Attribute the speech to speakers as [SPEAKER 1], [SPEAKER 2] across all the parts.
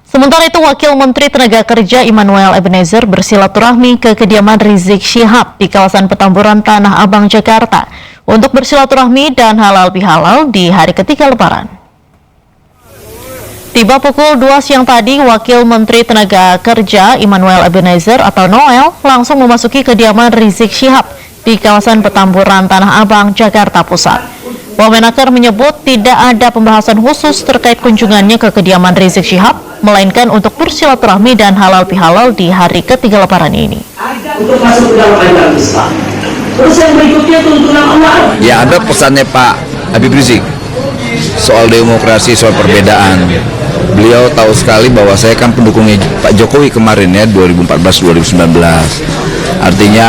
[SPEAKER 1] Sementara itu, Wakil Menteri Tenaga Kerja Immanuel Ebenezer bersilaturahmi ke kediaman Rizik Syihab di kawasan Petamburan, Tanah Abang, Jakarta untuk bersilaturahmi dan halal bihalal di hari ketiga Lebaran. Tiba pukul 2 siang tadi, Wakil Menteri Tenaga Kerja Immanuel Ebenezer atau Noel langsung memasuki kediaman Rizik Syihab di kawasan Petamburan, Tanah Abang, Jakarta Pusat. Wamenaker menyebut tidak ada pembahasan khusus terkait kunjungannya ke kediaman Rizik Syihab, melainkan untuk bersilaturahmi dan halal bihalal di hari ketiga Lebaran ini.
[SPEAKER 2] Untuk masuk ke dalam ajaran Islam. Terus yang berikutnya tuntunan Allah.
[SPEAKER 3] Ya, ada pesannya Pak Habib Rizik soal demokrasi, soal perbedaan. Beliau tahu sekali bahwa saya kan pendukungnya Pak Jokowi kemarin ya, 2014-2019. Artinya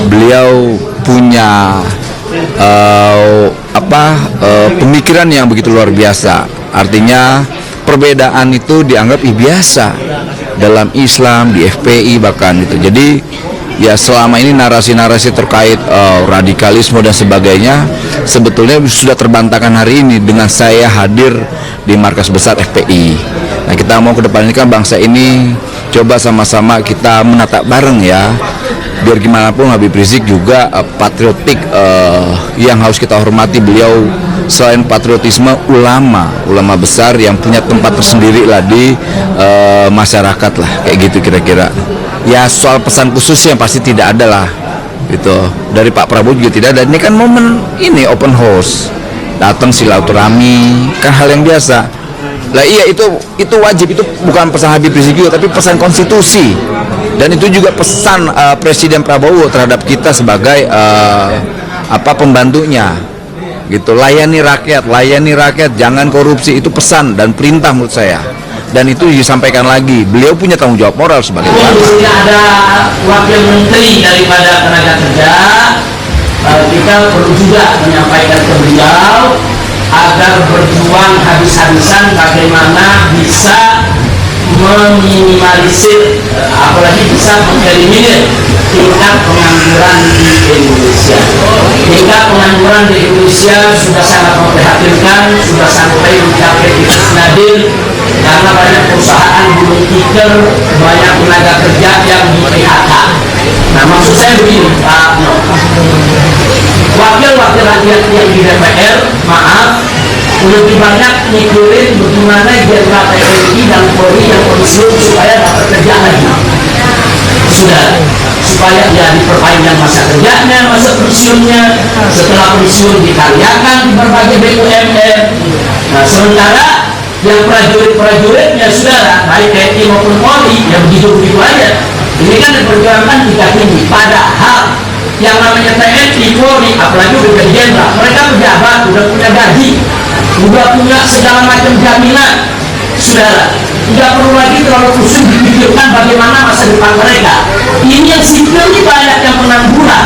[SPEAKER 3] beliau punya pemikiran yang begitu luar biasa. Artinya perbedaan itu dianggap biasa dalam Islam, di FPI bahkan itu. Jadi ya selama ini narasi-narasi terkait radikalisme dan sebagainya sebetulnya sudah terbantahkan hari ini dengan saya hadir di markas besar FPI. Nah, kita mau ke depan ini kan bangsa ini coba sama-sama kita menatap bareng ya. Biar gimana pun Habib Rizik juga patriotik yang harus kita hormati. Beliau selain patriotisme ulama besar yang punya tempat tersendiri lah di masyarakat lah, kayak gitu kira-kira. Ya soal pesan khusus yang pasti tidak ada lah, gitu. Dari Pak Prabowo juga tidak ada. Ini kan momen ini open house, datang silaturahmi kan hal yang biasa. Lah iya itu wajib, itu bukan pesan Habib Rizik juga, tapi pesan konstitusi. Dan itu juga pesan Presiden Prabowo terhadap kita sebagai pembantunya, gitu. Layani rakyat, jangan korupsi, itu pesan dan perintah menurut saya. Dan itu disampaikan lagi, beliau punya tanggung jawab moral sebagai
[SPEAKER 2] Tidak ada wakil menteri daripada tenaga kerja, kita perlu juga menyampaikan ke beliau agar berjuang habis-habisan bagaimana bisa meminimalisir, apalagi bisa mengeliminir tingkat pengangguran di Indonesia. Tingkat pengangguran di Indonesia sudah sangat memprihatinkan, sudah sampai mencapai titik nadir karena banyak perusahaan gulung tikar, banyak tenaga kerja yang di-PHK. Nah, maksud saya begini, Pak, wakil-wakil rakyat yang di DPR, maaf, lebih banyak mikirin bagaimana jenderal TNI dan Polri yang pensiun supaya dapat kerja lagi. Sudah, supaya dia diperpanjang masa kerjanya, masa pensiunnya, setelah pensiun dikaryakan di berbagai BUMN. Nah, sementara yang prajurit-prajuritnya saudara, baik TNI maupun Polri, ya begitu-begitu aja. Ini kan diperjuangkan tingkat tinggi. Padahal yang namanya TNI, Polri, apalagi udah jenderal, mereka pejabat, udah punya gaji, udah punya segala macam jaminan, saudara. Tidak perlu lagi terlalu khusus dipikirkan bagaimana masa depan mereka. Ini yang sipil ini banyak yang pengangguran.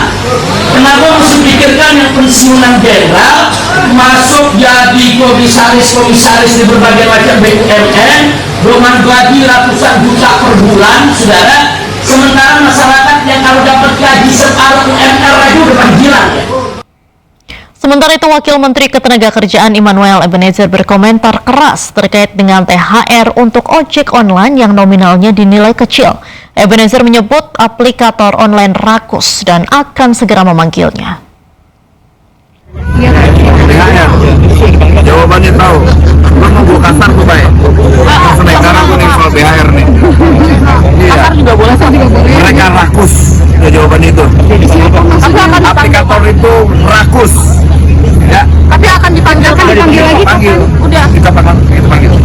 [SPEAKER 2] Kenapa mesti pikirkan yang pensiunan jenderal masuk jadi komisaris di berbagai macam BUMN dengan gaji ratusan juta per bulan, saudara. Sementara masyarakat yang kalau dapat gaji separuh UMR aja udah panggilan ya.
[SPEAKER 1] Sementara itu, Wakil Menteri Ketenagakerjaan Immanuel Ebenezer berkomentar keras terkait dengan THR untuk ojek online yang nominalnya dinilai kecil. Ebenezer menyebut aplikator online rakus dan akan segera memanggilnya.
[SPEAKER 3] THR, jawabannya tahu. Gue mau gue kasar gue baik. Sekarang gue nih soal THR nih.
[SPEAKER 4] Kasar juga boleh, sih juga boleh.
[SPEAKER 3] Mereka rakus, ya jawaban itu. Aplikator itu rakus. Ya.
[SPEAKER 4] Tapi akan dipanggil lagi.
[SPEAKER 3] Panggil.
[SPEAKER 4] Udah.
[SPEAKER 3] Kita panggil.